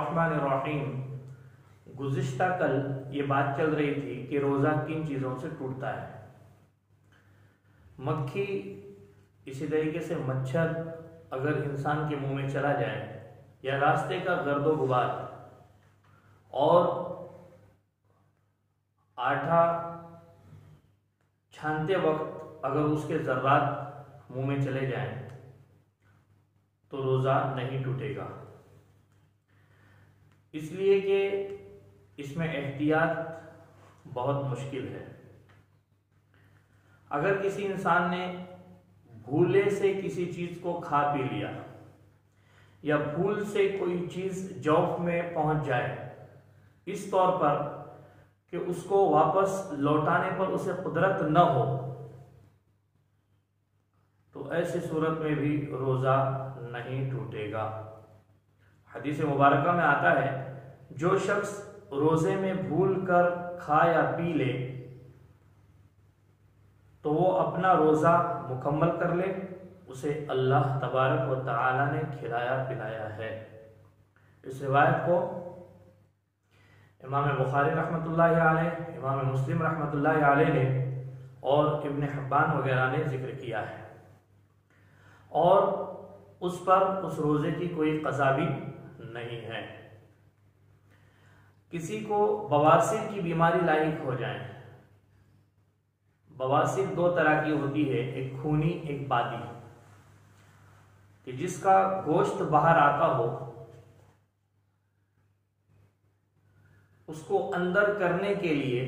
बिस्मिल्लाहिर्रहमानिर्रहीम। गुज़िश्ता कल ये बात चल रही थी कि रोज़ा किन चीज़ों से टूटता है। मक्खी, इसी तरीके से मच्छर अगर इंसान के मुंह में चला जाए, या रास्ते का गर्दो गुबार और आटा छानते वक्त अगर उसके ज़र्रात मुंह में चले जाएं तो रोज़ा नहीं टूटेगा, इसलिए कि इसमें एहतियात बहुत मुश्किल है। अगर किसी इंसान ने भूले से किसी चीज़ को खा पी लिया या भूल से कोई चीज़ जौफ में पहुंच जाए इस तौर पर कि उसको वापस लौटाने पर उसे कुदरत न हो, तो ऐसी सूरत में भी रोज़ा नहीं टूटेगा। हदीस मुबारका में आता है, जो शख्स रोज़े में भूल कर खा या पी ले तो वो अपना रोज़ा मुकम्मल कर ले, उसे अल्लाह तबारक व तआला ने खिलाया पिलाया है। इस रिवायत को इमाम बुखारी रहमतुल्लाहि अलैह, इमाम मुस्लिम रहमतुल्लाहि अलैह ने और इब्न हिब्बान वगैरह ने जिक्र किया है, और उस पर उस रोज़े की कोई क़ज़ा भी नहीं है। किसी को बवासीर की बीमारी लायक हो जाए, बवासीर दो तरह की होती है, एक खूनी एक बादी, कि जिसका गोश्त बाहर आता हो उसको अंदर करने के लिए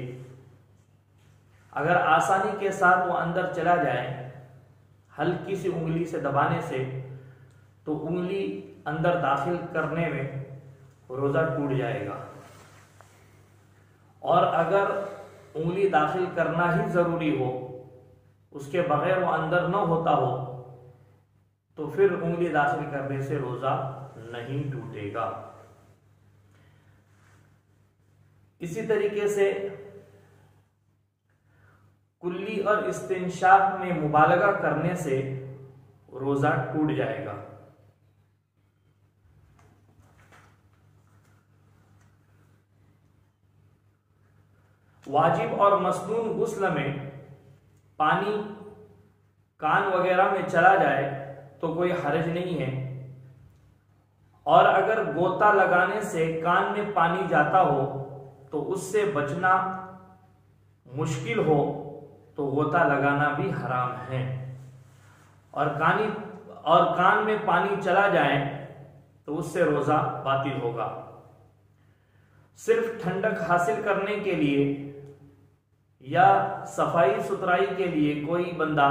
अगर आसानी के साथ वो अंदर चला जाए हल्की सी उंगली से दबाने से, तो उंगली अंदर दाखिल करने में रोज़ा टूट जाएगा। और अगर उंगली दाखिल करना ही ज़रूरी हो, उसके बगैर वो अंदर न होता हो, तो फिर उंगली दाखिल करने से रोज़ा नहीं टूटेगा। इसी तरीके से कुल्ली और इस्तिंशाक में मुबालगा करने से रोज़ा टूट जाएगा। वाजिब और मसनून गुस्ल में पानी कान वगैरह में चला जाए तो कोई हर्ज नहीं है, और अगर गोता लगाने से कान में पानी जाता हो तो उससे बचना मुश्किल हो तो गोता लगाना भी हराम है। और कान में पानी चला जाए तो उससे रोज़ा बातिल होगा। सिर्फ ठंडक हासिल करने के लिए या सफाई सुथराई के लिए कोई बंदा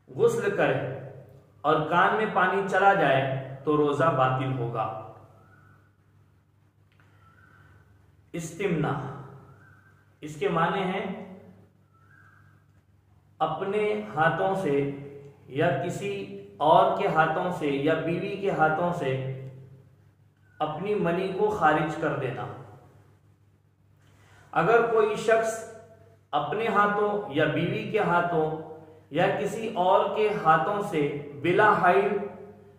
गुस्ल करे और कान में पानी चला जाए तो रोज़ा बातिल होगा। इस्तिम्ना, इसके माने हैं अपने हाथों से या किसी और के हाथों से या बीवी के हाथों से अपनी मनी को खारिज कर देना। अगर कोई शख्स अपने हाथों या बीवी के हाथों या किसी और के हाथों से बिला हाइल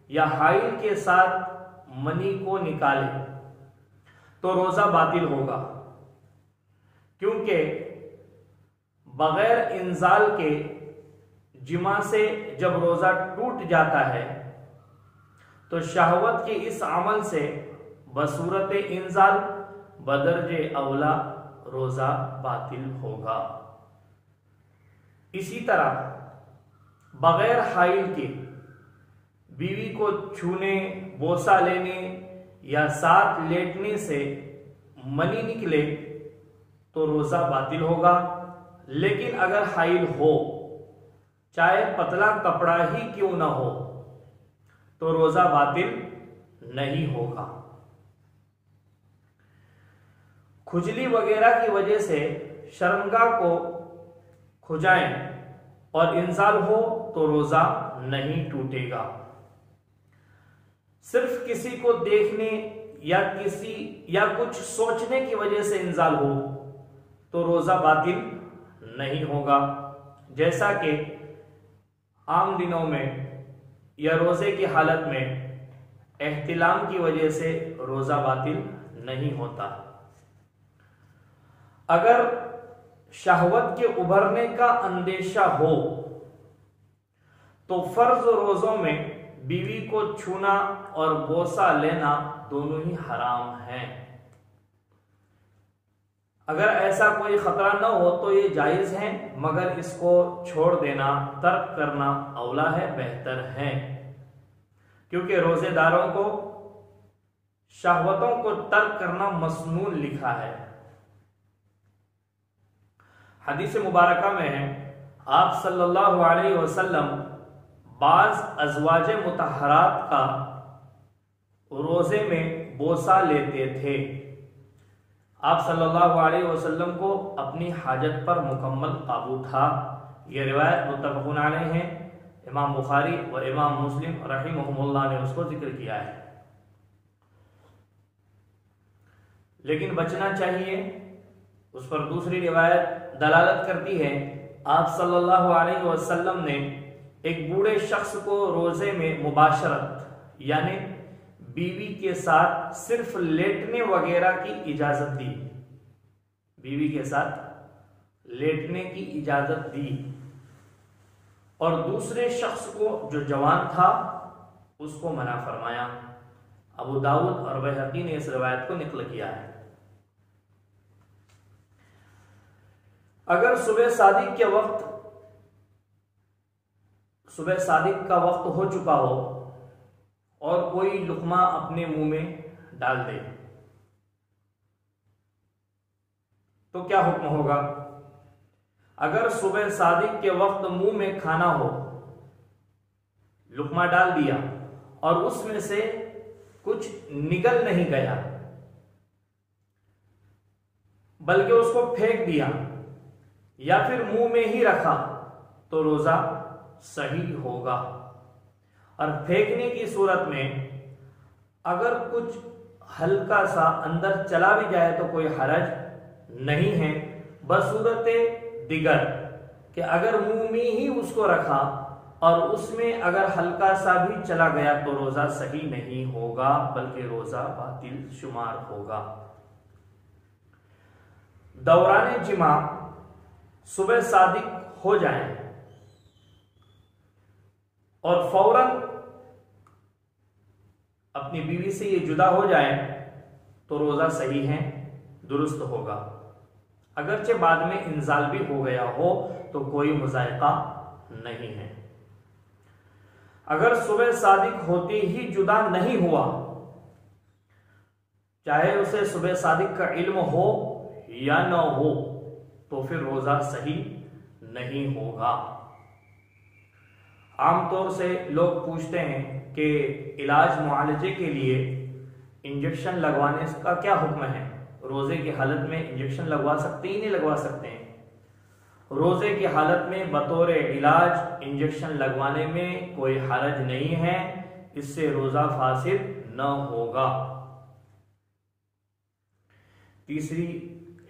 या हाइल के साथ मनी को निकाले तो रोज़ा बातिल होगा, क्योंकि बगैर इंजाल के जिमा से जब रोज़ा टूट जाता है तो शहवत के इस अमल से बसूरत इंजाल बदरजे अवला रोज़ा बातिल होगा। इसी तरह बगैर हाइल के बीवी को छूने, बोसा लेने या साथ लेटने से मनी निकले तो रोज़ा बातिल होगा। लेकिन अगर हाइल हो, चाहे पतला कपड़ा ही क्यों ना हो, तो रोज़ा बातिल नहीं होगा। खुजली वगैरह की वजह से शर्मगाह को खुजाएं और इंजाल हो तो रोज़ा नहीं टूटेगा। सिर्फ किसी को देखने या कुछ सोचने की वजह से इंजाल हो तो रोज़ा बातिल नहीं होगा, जैसा कि आम दिनों में या रोज़े की हालत में एहतिलाम की वजह से रोजा बातिल नहीं होता। अगर शहवत के उभरने का अंदेशा हो तो फर्ज रोजों में बीवी को छूना और बोसा लेना दोनों ही हराम हैं। अगर ऐसा कोई खतरा न हो तो ये जायज है, मगर इसको छोड़ देना, तर्क करना औला है, बेहतर है, क्योंकि रोजेदारों को शहवतों को तर्क करना मसनून लिखा है। हदीस मुबारका में है आप सल्लल्लाहु अलैहि वसल्लम बाज अज़वाज मुतहरात का रोजे में बोसा लेते थे। आप सल्लल्लाहु अलैहि वसल्लम को अपनी हाजत पर मुकम्मल काबू था। यह रिवायत मुत्तफ़क़ुन अलैह है। इमाम बुखारी व इमाम मुस्लिम रहिमहुमुल्लाह ने उसको जिक्र किया है। लेकिन बचना चाहिए, उस पर दूसरी रिवायत दलालत करती है आप सल्लल्लाहु अलैहि वसल्लम ने एक बूढ़े शख्स को रोजे में मुबाशरत यानी बीवी के साथ सिर्फ लेटने वगैरह की इजाजत दी। बीवी के साथ लेटने की इजाजत दी और दूसरे शख्स को जो जवान था उसको मना फरमाया। अबू दाऊद और बैहक़ी ने इस रिवायत को नक़ल किया है। अगर सुबह सादिक का वक्त हो चुका हो और कोई लुक़मा अपने मुंह में डाल दे तो क्या हुक्म होगा? अगर सुबह सादिक के वक्त मुंह में खाना हो, लुक़मा डाल दिया और उसमें से कुछ निकल नहीं गया बल्कि उसको फेंक दिया या फिर मुंह में ही रखा तो रोजा सही होगा। और फेंकने की सूरत में अगर कुछ हल्का सा अंदर चला भी जाए तो कोई हरज नहीं है, बसूरत दिगर कि अगर मुंह में ही उसको रखा और उसमें अगर हल्का सा भी चला गया तो रोजा सही नहीं होगा बल्कि रोजा बातिल शुमार होगा। दौरान जिमा सुबह सादिक हो जाए और फौरन अपनी बीवी से ये जुदा हो जाए तो रोजा सही है, दुरुस्त होगा। अगरचे बाद में इंजाल भी हो गया हो तो कोई मुजायका नहीं है। अगर सुबह सादिक होते ही जुदा नहीं हुआ, चाहे उसे सुबह सादिक का इल्म हो या न हो, तो फिर रोजा सही नहीं होगा। आमतौर से लोग पूछते हैं कि इलाज मुआलजे के लिए इंजेक्शन लगवाने का क्या हुक्म है? रोजे की हालत में इंजेक्शन लगवा सकते ही नहीं लगवा सकते हैं? रोजे की हालत में बतौर इलाज इंजेक्शन लगवाने में कोई हरज नहीं है, इससे रोजा फासिद न होगा। तीसरी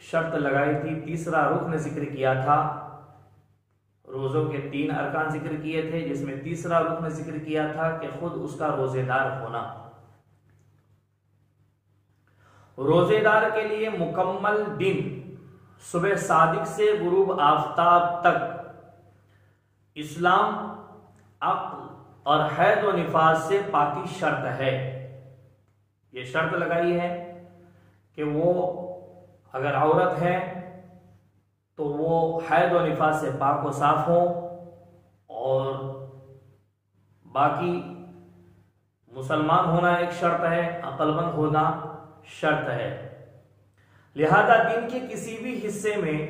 शर्त लगाई थी, तीसरा रुकन जिक्र किया था। रोजों के 3 अरकान जिक्र किए थे, जिसमें तीसरा रुकन जिक्र किया था कि खुद उसका रोजेदार होना। रोजेदार के लिए मुकम्मल दिन सुबह सादिक से गुरूब आफताब तक इस्लाम, अक्ल और हैद व निफास से पाकी शर्त है। ये शर्त लगाई है कि वो अगर औरत है तो वो हैद व निफास से पाक व साफ हो और बाकी मुसलमान होना एक शर्त है, अक्लमंद होना शर्त है। लिहाजा दिन के किसी भी हिस्से में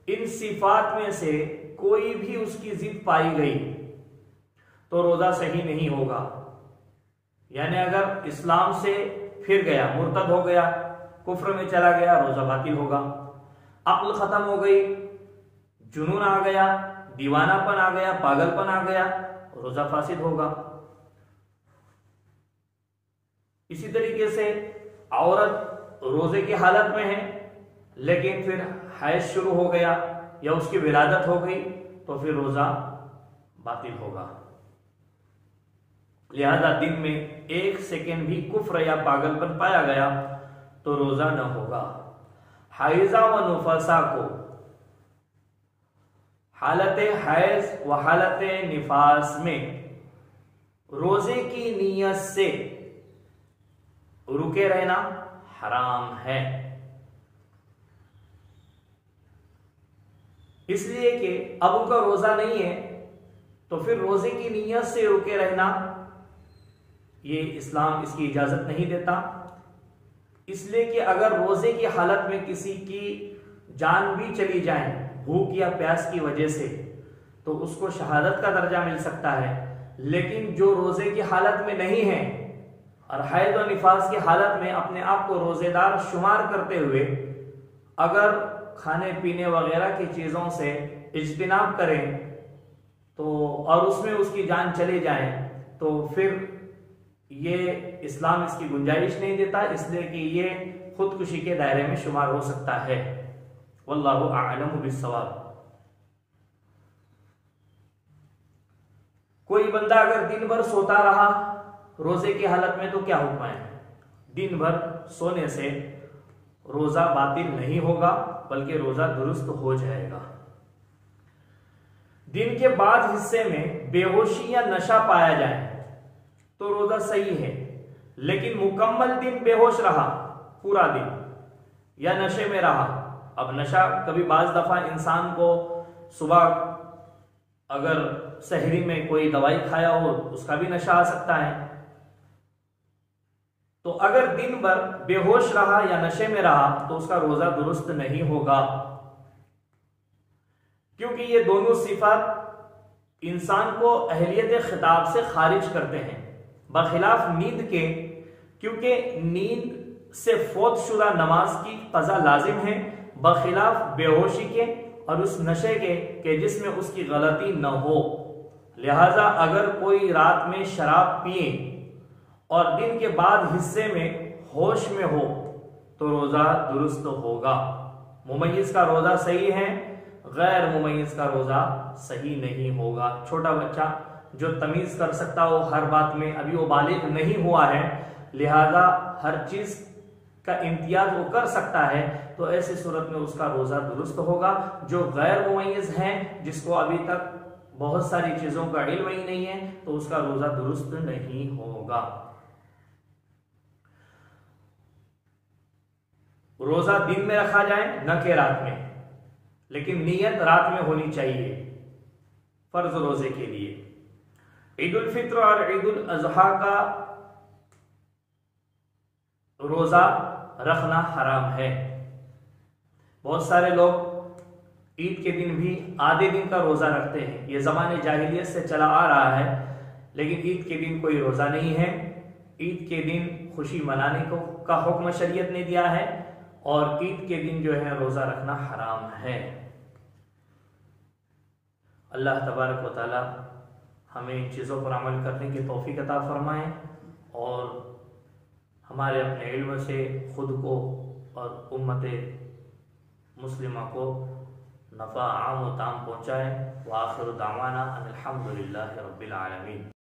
इन सिफात में से कोई भी उसकी जिद पाई गई तो रोजा सही नहीं होगा। यानी अगर इस्लाम से फिर गया, मुर्तद हो गया, कुफ्र में चला गया, रोजा बातिल होगा। अक्ल खत्म हो गई, जुनून आ गया, दीवानापन आ गया, पागलपन आ गया, रोजा फासिद होगा। इसी तरीके से औरत रोजे की हालत में है लेकिन फिर हैज शुरू हो गया या उसकी विलादत हो गई तो फिर रोजा बातिल होगा। लिहाजा दिन में 1 सेकेंड भी कुफ्र या पागलपन पाया गया तो रोजा न होगा। हाइजा व नुफसा को हालत हैज व हालत निफास में रोजे की नीयत से रुके रहना हराम है, इसलिए कि अब उनका रोजा नहीं है तो फिर रोजे की नीयत से रुके रहना ये इस्लाम इसकी इजाजत नहीं देता। इसलिए कि अगर रोजे की हालत में किसी की जान भी चली जाए भूख या प्यास की वजह से तो उसको शहादत का दर्जा मिल सकता है, लेकिन जो रोजे की हालत में नहीं है और हैद और निफास की हालत में अपने आप को रोजेदार शुमार करते हुए अगर खाने पीने वगैरह की चीजों से इज्तिनाब करें तो और उसमें उसकी जान चले जाए तो फिर ये इस्लाम इसकी गुंजाइश नहीं देता, इसलिए कि ये खुदकुशी के दायरे में शुमार हो सकता है। वल्लाहु अअलम बिस्सवाब। कोई बंदा अगर दिन भर सोता रहा रोजे की हालत में तो क्या हुक्म है? दिन भर सोने से रोजा बातिल नहीं होगा बल्कि रोजा दुरुस्त हो जाएगा। दिन के बाद हिस्से में बेहोशी या नशा पाया जाए तो रोजा सही है, लेकिन मुकम्मल दिन बेहोश रहा पूरा दिन या नशे में रहा। अब नशा कभी बाज दफा इंसान को सुबह अगर सहरी में कोई दवाई खाया हो उसका भी नशा आ सकता है, तो अगर दिन भर बेहोश रहा या नशे में रहा तो उसका रोजा दुरुस्त नहीं होगा, क्योंकि ये दोनों सिफात इंसान को अहलियत खिताब से खारिज करते हैं बखिलाफ नींद के, क्योंकि नींद से फोतशुदा नमाज की कज़ा लाजिम है बखिलाफ बेहोशी के और उस नशे के जिसमें उसकी गलती न हो। लिहाजा अगर कोई रात में शराब पिए और दिन के बाद हिस्से में होश में हो तो रोजा दुरुस्त होगा। मुमय्यिज का रोजा सही है, गैर मुमय्यिज का रोजा सही नहीं होगा। छोटा बच्चा जो तमीज कर सकता हो हर बात में, अभी वो बालिग नहीं हुआ है, लिहाजा हर चीज का इम्तियाज वो कर सकता है, तो ऐसी सूरत में उसका रोजा दुरुस्त होगा। जो गैर मुमय्यिज है, जिसको अभी तक बहुत सारी चीजों का इल्म ही नहीं है, तो उसका रोजा दुरुस्त नहीं होगा। रोजा दिन में रखा जाए न कि रात में, लेकिन नियत रात में होनी चाहिए फर्ज रोजे के लिए। ईद उल फित्र और ईद उल अजहा का रोजा रखना हराम है। बहुत सारे लोग ईद के दिन भी आधे दिन का रोजा रखते हैं, यह ज़माने जाहिलियत से चला आ रहा है, लेकिन ईद के दिन कोई रोजा नहीं है। ईद के दिन खुशी मनाने को का हुक्म शरीयत ने दिया है और ईद के दिन जो है रोजा रखना हराम है। अल्लाह तबारक व तआला हमें इन चीज़ों पर अमल करने की तौफीक अता फरमाए और हमारे अपने इल्म से खुद को और उम्मत मुस्लिमा को नफ़ा आम व ताम पहुँचाए। व आखिर दावाना अनिल हम्दुलिल्लाहि रब्बिल आलमीन।